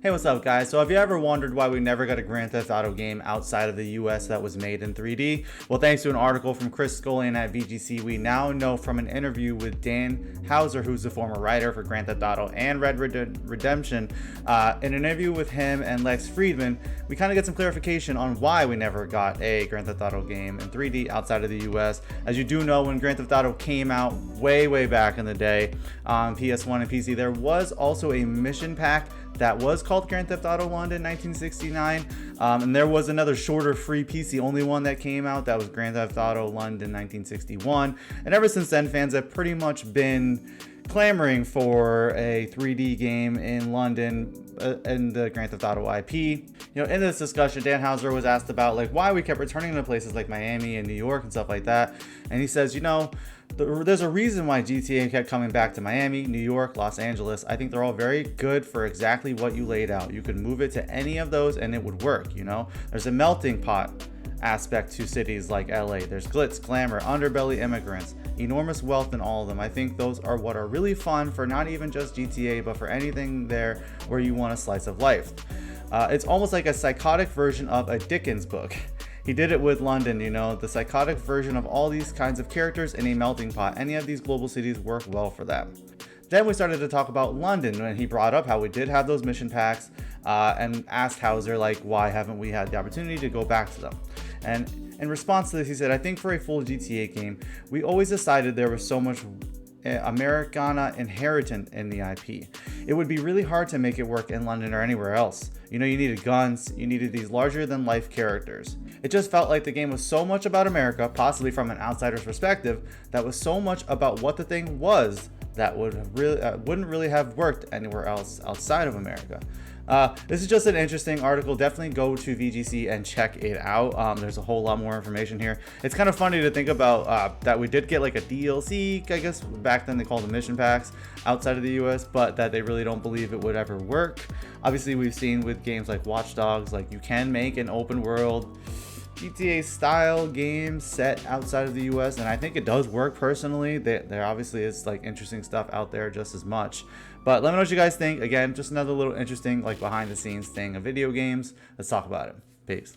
Hey, what's up guys? So have you ever wondered why we never got a Grand Theft Auto game outside of the US that was made in 3D? Well, thanks to an article from Chris Scullion at VGC, we now know from an interview with Dan Houser, who's the former writer for Grand Theft Auto and Red Redemption. In an interview with him and Lex Friedman, we kind of get some clarification on why we never got a Grand Theft Auto game in 3D outside of the US. As you do know, when Grand Theft Auto came out way back in the day on PS1 and PC, there was also a mission pack that was called Grand Theft Auto London 1969, and there was another shorter free PC only one that came out that was Grand Theft Auto London 1961, and ever since then fans have pretty much been clamoring for a 3D game in London in the Grand Theft Auto IP. You know, in this discussion, Dan Houser was asked about like why we kept returning to places like Miami and New York and stuff like that, and he says, you know, there's a reason why GTA kept coming back to Miami, New York, Los Angeles. I think they're all very good for exactly what you laid out. You could move it to any of those and it would work, you know? There's a melting pot aspect to cities like LA. There's glitz, glamour, underbelly immigrants, enormous wealth in all of them. I think those are what are really fun for not even just GTA, but for anything there where you want a slice of life. It's almost like a psychotic version of a Dickens book. He did it with London, you know, the psychotic version of all these kinds of characters in a melting pot. Any of these global cities work well for that. Then we started to talk about London, and he brought up how we did have those mission packs and asked Houser, like, why haven't we had the opportunity to go back to them? And in response to this, he said, I think for a full GTA game, we always decided there was so much Americana inherent in the IP. It would be really hard to make it work in London or anywhere else. You know, you needed guns, you needed these larger than life characters. It just felt like the game was so much about America, possibly from an outsider's perspective, that was so much about what the thing was that wouldn't really have worked anywhere else outside of America. This is just an interesting article. Definitely go to VGC and check it out. There's a whole lot more information here. It's kind of funny to think about that we did get like a DLC, I guess back then they called them mission packs outside of the US, but that they really don't believe it would ever work. Obviously, we've seen with games like Watch Dogs, like you can make an open world GTA style game set outside of the US, and I think it does work personally. There obviously is like interesting stuff out there just as much, but let me know what you guys think. Again, just another little interesting like behind the scenes thing of video games. Let's talk about it. Peace.